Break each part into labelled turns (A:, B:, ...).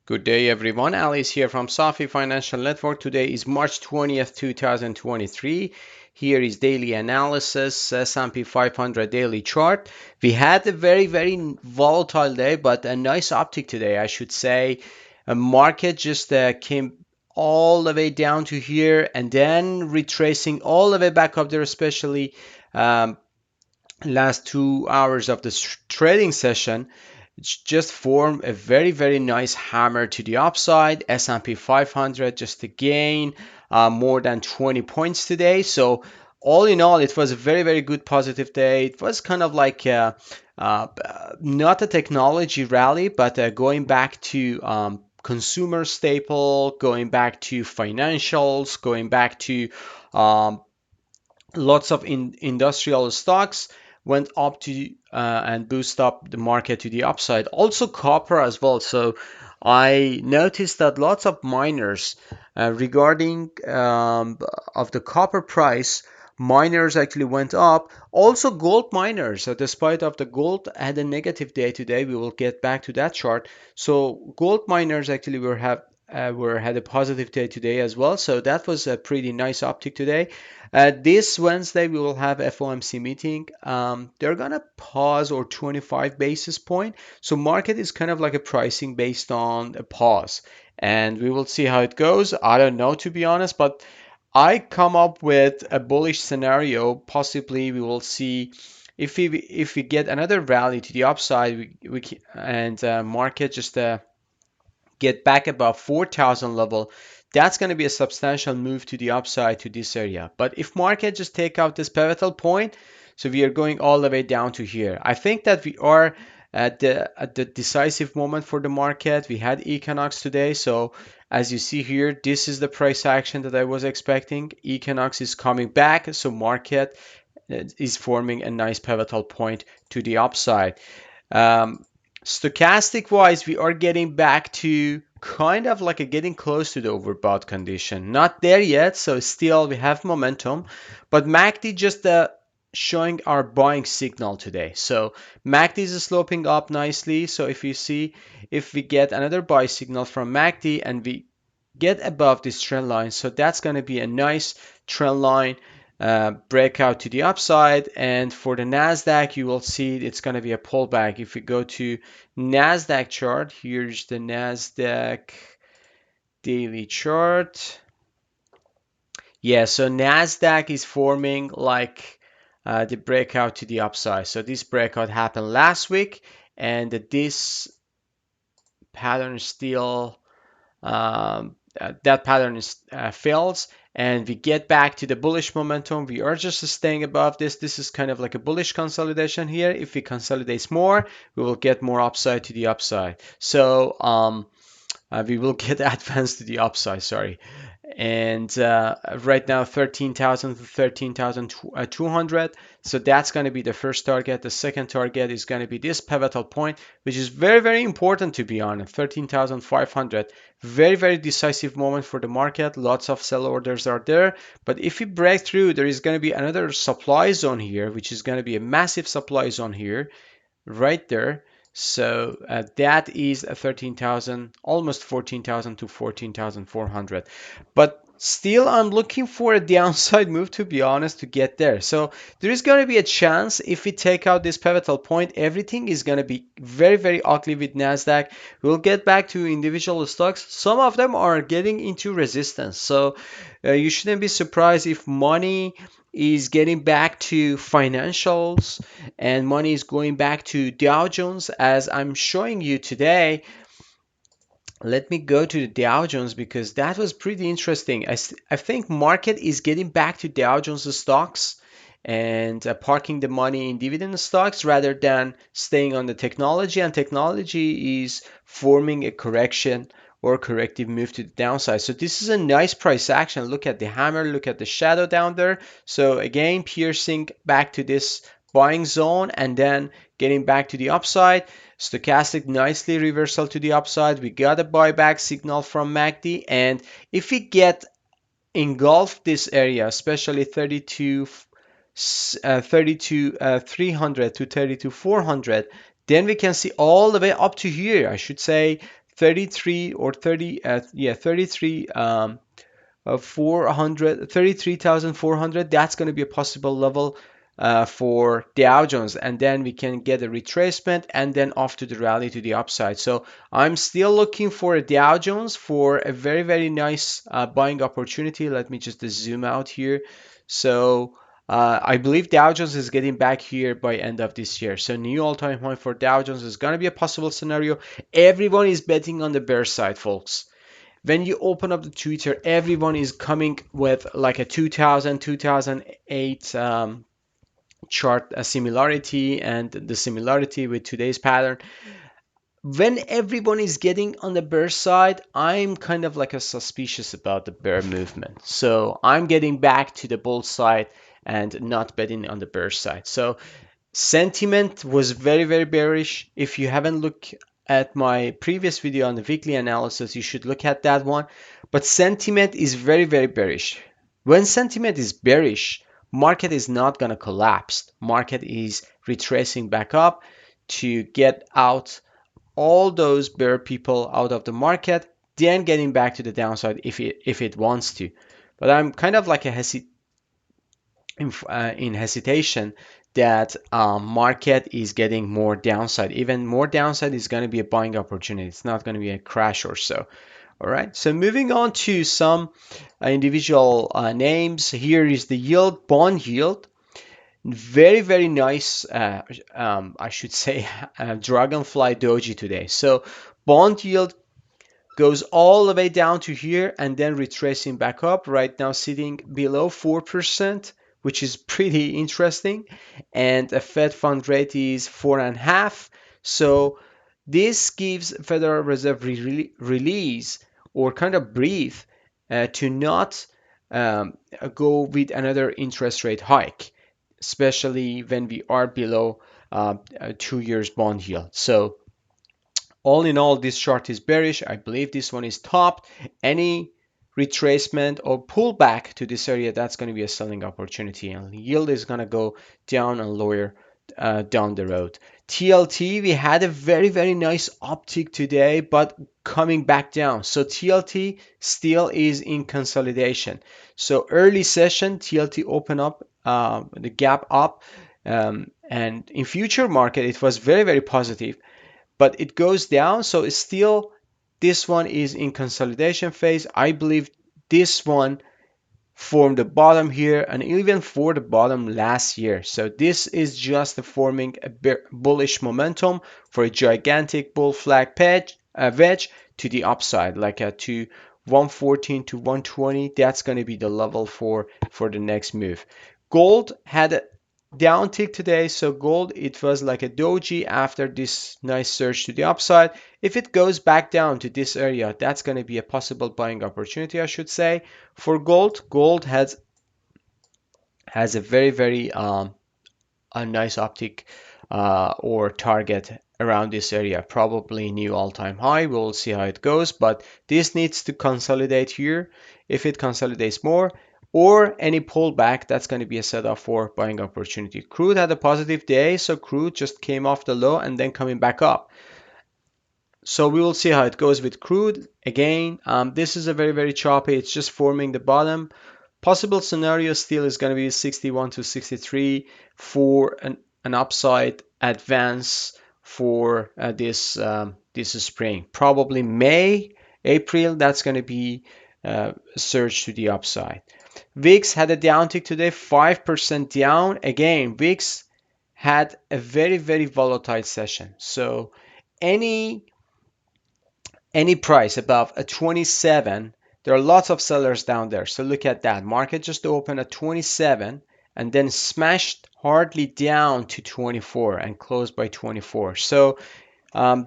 A: Good day, everyone. Ali is here from Safi Financial Network. Today is March 20th, 2023. Here is daily analysis, S&P 500 daily chart. We had a very volatile day, but a nice uptick today, I should say. A market just came all the way down to here and then retracing all the way back up there, especially um, last 2 hours of the trading session. It's just formed a very nice hammer to the upside. S&P 500 just to gain more than 20 points today. So all in all, it was a very good positive day. It was kind of like uh, not a technology rally, but going back to consumer staple, going back to financials, going back to um, lots of industrial stocks went up to and boost up the market to the upside. Also copper as well. So I noticed that lots of miners regarding of the copper price, miners actually went up. Also gold miners, despite of the gold had a negative day today, we will get back to that chart. So gold miners actually were had a positive day today as well. So that was a pretty nice uptick today. This Wednesday we will have FOMC meeting. They're gonna pause or 25 basis point. So market is kind of like a pricing based on a pause, and we will see how it goes. I don't know, to be honest, but I come up with a bullish scenario. Possibly we will see if we get another rally to the upside, and market just get back above 4,000 level, that's going to be a substantial move to the upside to this area. But if market just take out this pivotal point, so we are going all the way down to here. I think that we are at the decisive moment for the market. We had Equinox today, so as you see here, this is the price action that I was expecting. Equinox is coming back, so market is forming a nice pivotal point to the upside. Um, Stochastic wise, we are getting back to kind of like a getting close to the overbought condition. Not there yet, so still we have momentum. But MACD just showing our buying signal today. So MACD is sloping up nicely. So if you see, if we get another buy signal from MACD and we get above this trend line, so that's going to be a nice trend line breakout to the upside. And for the Nasdaq, you will see it's going to be a pullback. If we go to Nasdaq chart, here's the Nasdaq daily chart. Yeah, so Nasdaq is forming like the breakout to the upside. So this breakout happened last week, and this pattern still that pattern is fails, and we get back to the bullish momentum. We are just staying above this. This is kind of like a bullish consolidation here. If we consolidate more, we will get more upside to the upside. So we will get advanced to the upside, sorry. And right now 13,000 to 13,200. So that's going to be the first target. The second target is going to be this pivotal point, which is very important, to be honest. 13,500. Very decisive moment for the market. Lots of sell orders are there. But if we break through, there is going to be another supply zone here, which is going to be a massive supply zone here, right there. So that is a 13,000, almost 14,000 to 14,400. But still, I'm looking for a downside move, to be honest, to get there. So there is going to be a chance if we take out this pivotal point, everything is going to be very ugly with Nasdaq. We'll get back to individual stocks. Some of them are getting into resistance. So you shouldn't be surprised if money is getting back to financials and money is going back to Dow Jones, as I'm showing you today. Let me go to the Dow Jones because that was pretty interesting. I think market is getting back to Dow Jones stocks and parking the money in dividend stocks rather than staying on the technology, and technology is forming a correction or corrective move to the downside. So this is a nice price action. Look at the hammer, look at the shadow down there. So again, piercing back to this buying zone and then getting back to the upside. Stochastic nicely reversal to the upside. We got a buyback signal from MACD, and if we get engulfed this area, especially 32 300 to 32 400, then we can see all the way up to here. I should say 33 or 30 yeah 33 400 33,400. That's going to be a possible level for Dow Jones, and then we can get a retracement and then off to the rally to the upside. So I'm still looking for a Dow Jones for a very nice buying opportunity. Let me just zoom out here. So I believe Dow Jones is getting back here by end of this year. So new all-time high for Dow Jones is going to be a possible scenario. Everyone is betting on the bear side, folks. When you open up the Twitter, everyone is coming with like a 2000, 2008 chart a similarity, and the similarity with today's pattern. When everyone is getting on the bear side, I'm kind of like a suspicious about the bear movement. So I'm getting back to the bull side and not betting on the bear side. So sentiment was very bearish. If you haven't looked at my previous video on the weekly analysis, you should look at that one. But sentiment is very bearish. When sentiment is bearish, market is not going to collapse. Market is retracing back up to get out all those bear people out of the market, then getting back to the downside if it wants to. But I'm kind of like a in hesitation that market is getting more downside. Even more downside is going to be a buying opportunity. It's not going to be a crash or so. All right. So moving on to some individual names. Here is the yield, bond yield. Very nice. I should say dragonfly doji today. So bond yield goes all the way down to here and then retracing back up. Right now sitting below 4%, which is pretty interesting. And a Fed fund rate is 4.5. So this gives Federal Reserve release or kind of breathe to not go with another interest rate hike, especially when we are below 2 years bond yield. So all in all, this chart is bearish. I believe this one is topped. Any retracement or pullback to this area, that's going to be a selling opportunity, and yield is going to go down and lower down the road. TLT, we had a very nice uptick today, but coming back down. So TLT still is in consolidation. So early session, TLT open up the gap up, and in future market, it was very positive, but it goes down. So it's still, this one is in consolidation phase. I believe this one formed the bottom here and even for the bottom last year. So this is just forming a bullish momentum for a gigantic bull flag wedge to the upside, like to 114 to 120. That's going to be the level for the next move. Gold had a downtick today. So gold, it was like a doji after this nice surge to the upside. If it goes back down to this area, that's going to be a possible buying opportunity, I should say. For gold, gold has a very a nice uptick or target around this area, probably new all-time high. We'll see how it goes, but this needs to consolidate here. If it consolidates more or any pullback, that's going to be a setup for buying opportunity. Crude had a positive day, so crude just came off the low and then coming back up. So we will see how it goes with crude. Again, this is a very choppy. It's just forming the bottom. Possible scenario still is going to be 61 to 63 for an upside advance for this spring. Probably May, April, that's going to be a surge to the upside. VIX had a downtick today, 5% down. Again, VIX had a very volatile session. So any price above a 27, there are lots of sellers down there. So look at that. Market just opened at 27 and then smashed hardly down to 24 and closed by 24. So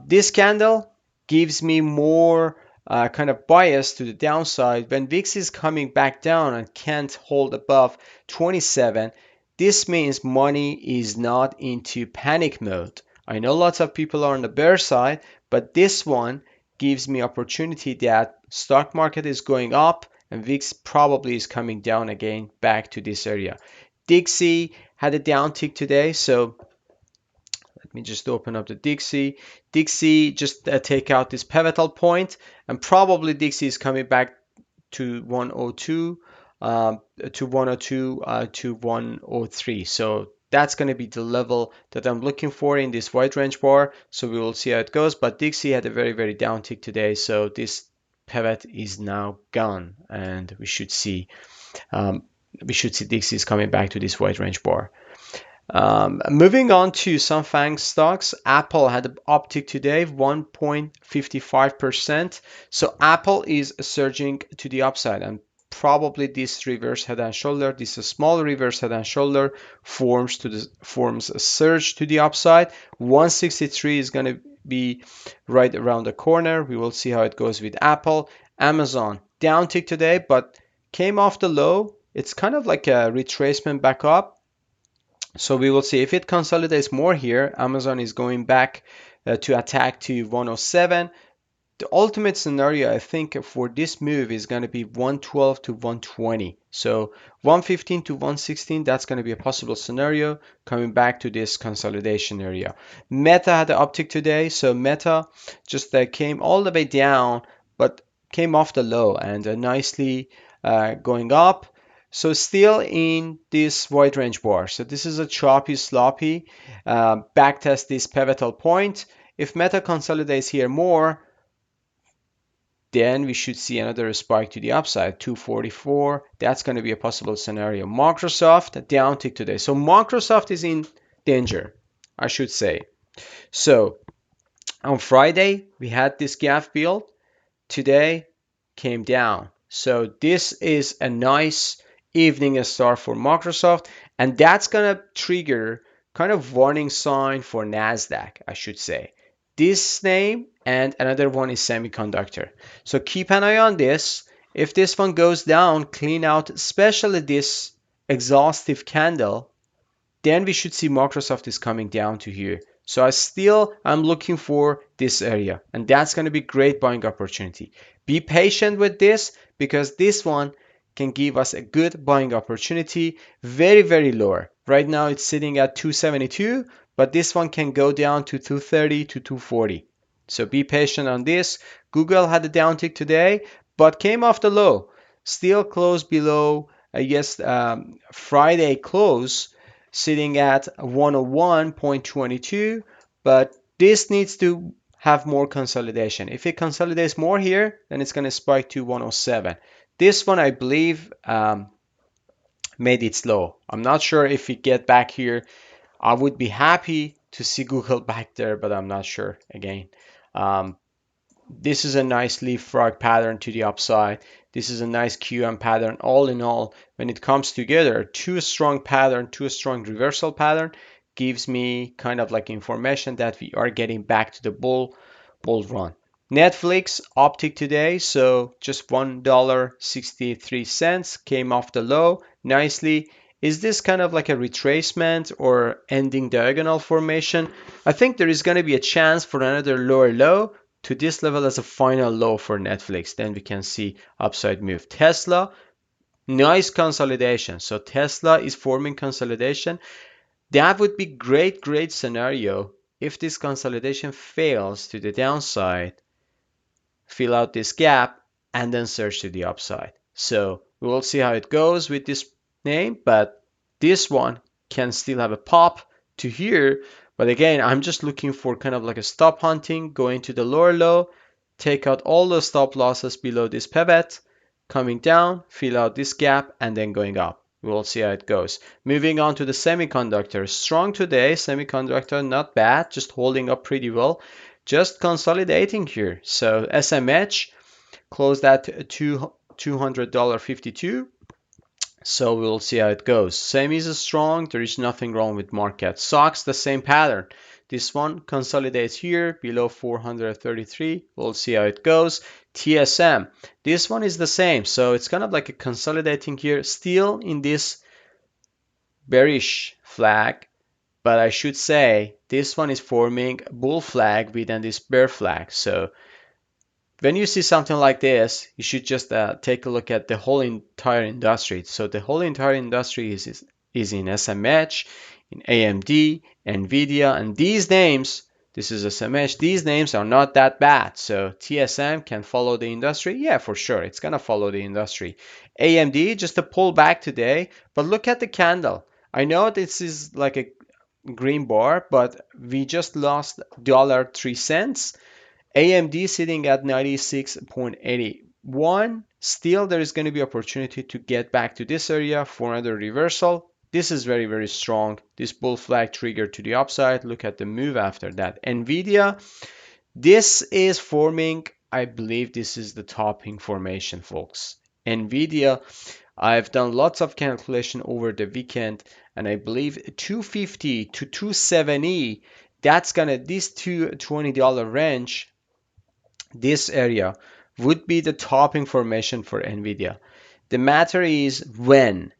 A: this candle gives me more kind of bias to the downside. When VIX is coming back down and can't hold above 27, this means money is not into panic mode. I know lots of people are on the bear side, but this one gives me opportunity that stock market is going up and VIX probably is coming down again back to this area. Dixie had a downtick today, so Let me just open up the Dixie. Dixie, just take out this pivotal point, and probably Dixie is coming back to 102, to 102, to 103. So that's going to be the level that I'm looking for in this wide range bar. So we will see how it goes. But Dixie had a very, very down tick today. So this pivot is now gone, and um, we should see Dixie is coming back to this wide range bar. Moving on to some FAANG stocks, Apple had an uptick today, 1.55%. So Apple is surging to the upside, and probably this reverse head and shoulder, this small reverse head and shoulder forms a surge to the upside. 163 is going to be right around the corner. We will see how it goes with Apple. Amazon down tick today, but came off the low. It's kind of like a retracement back up. So we will see if it consolidates more here. Amazon is going back to attack to 107. The ultimate scenario, I think, for this move is going to be 112 to 120. So 115 to 116, that's going to be a possible scenario coming back to this consolidation area. Meta had an uptick today. So Meta just came all the way down, but came off the low and nicely going up. So still in this wide range bar. So this is a choppy, sloppy. Backtest this pivotal point. If Meta consolidates here more, then we should see another spike to the upside, 244. That's going to be a possible scenario. Microsoft down tick today. So Microsoft is in danger, I should say. So on Friday, we had this gap build. Today came down. So this is a nice evening start for Microsoft, and that's going to trigger kind of warning sign for Nasdaq, I should say. This name and another one is semiconductor. So keep an eye on this. If this one goes down, clean out, especially this exhaustive candle, then we should see Microsoft is coming down to here. So I'm looking for this area, and that's going to be great buying opportunity. Be patient with this because this one can give us a good buying opportunity, very, very lower. Right now it's sitting at 272, but this one can go down to 230 to 240. So be patient on this. Google had a downtick today, but came off the low. Still closed below, Friday close, sitting at 101.22, but this needs to have more consolidation. If it consolidates more here, then it's going to spike to 107. This one, I believe, made its low. I'm not sure if we get back here. I would be happy to see Google back there, but I'm not sure again. This is a nice leaf frog pattern to the upside. This is a nice QM pattern. All in all, when it comes together, two strong reversal pattern gives me kind of like information that we are getting back to the bull run. Netflix uptick today, so just $1.63 came off the low nicely. Is this kind of like a retracement or ending diagonal formation? I think there is going to be a chance for another lower low to this level as a final low for Netflix. Then we can see upside move. Tesla, nice consolidation. So Tesla is forming consolidation. That would be great scenario if this consolidation fails to the downside, fill out this gap, and then surge to the upside. So we will see how it goes with this name, but this one can still have a pop to here. But again, I'm just looking for kind of like a stop hunting, going to the lower low, take out all the stop losses below this pivot, coming down, fill out this gap, and then going up. We'll see how it goes. Moving on to the semiconductor. Strong today, semiconductor, not bad, just holding up pretty well. Just consolidating here. So SMH closed at $200.52. So we'll see how it goes. Same is strong. There is nothing wrong with market. SOX, the same pattern. This one consolidates here below 433. We'll see how it goes. TSM. This one is the same. So it's kind of like a consolidating here, still in this bearish flag. But I should say this one is forming a bull flag within this bear flag. So when you see something like this, you should just take a look at the whole entire industry. So the whole entire industry is in SMH, in AMD, Nvidia, and these names, this is a SMH, these names are not that bad. So TSM can follow the industry. Yeah, for sure, it's gonna follow the industry. AMD just a pullback today, but look at the candle. I know this is like a green bar, but we just lost $3. AMD sitting at 96.81. Still, there is going to be opportunity to get back to this area for another reversal. This is very, very strong. This bull flag trigger to the upside. Look at the move after that. Nvidia, this is forming, I believe this is the topping formation, folks. Nvidia, I've done lots of calculation over the weekend, and I believe 250 to 270, that's gonna, this $220 range, this area would be the topping formation for Nvidia. The matter is when,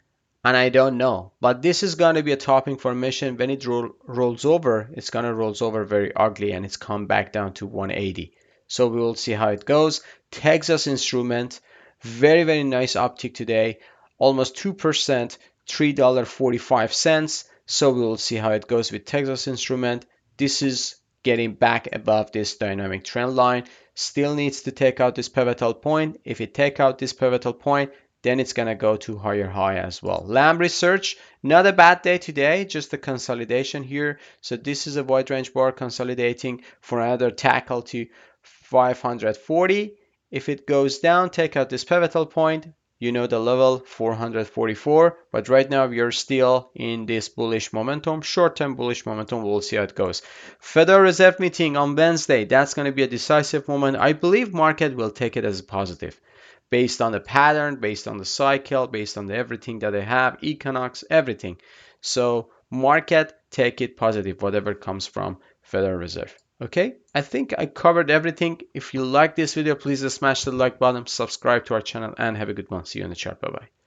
A: and I don't know, but this is going to be a topping formation. When it rolls over, it's going to rolls over very ugly, and it's come back down to 180. So we will see how it goes. Texas Instrument, very, very nice uptick today, almost 2%, $3.45. So we will see how it goes with Texas Instrument. This is getting back above this dynamic trend line. Still needs to take out this pivotal point. If it take out this pivotal point, then it's going to go to higher high as well. Lamb Research, not a bad day today, just a consolidation here. So this is a wide range bar consolidating for another tackle to 540. If it goes down, take out this pivotal point. You know the level 444, but right now we are still in this bullish momentum, short-term bullish momentum. We'll see how it goes. Federal Reserve meeting on Wednesday, that's going to be a decisive moment. I believe market will take it as a positive based on the pattern, based on the cycle, based on the everything that they have, economics, everything. So market take it positive, whatever comes from Federal Reserve. Okay, I think I covered everything. If you like this video, please smash the like button, subscribe to our channel, and have a good one. See you in the chat. Bye bye.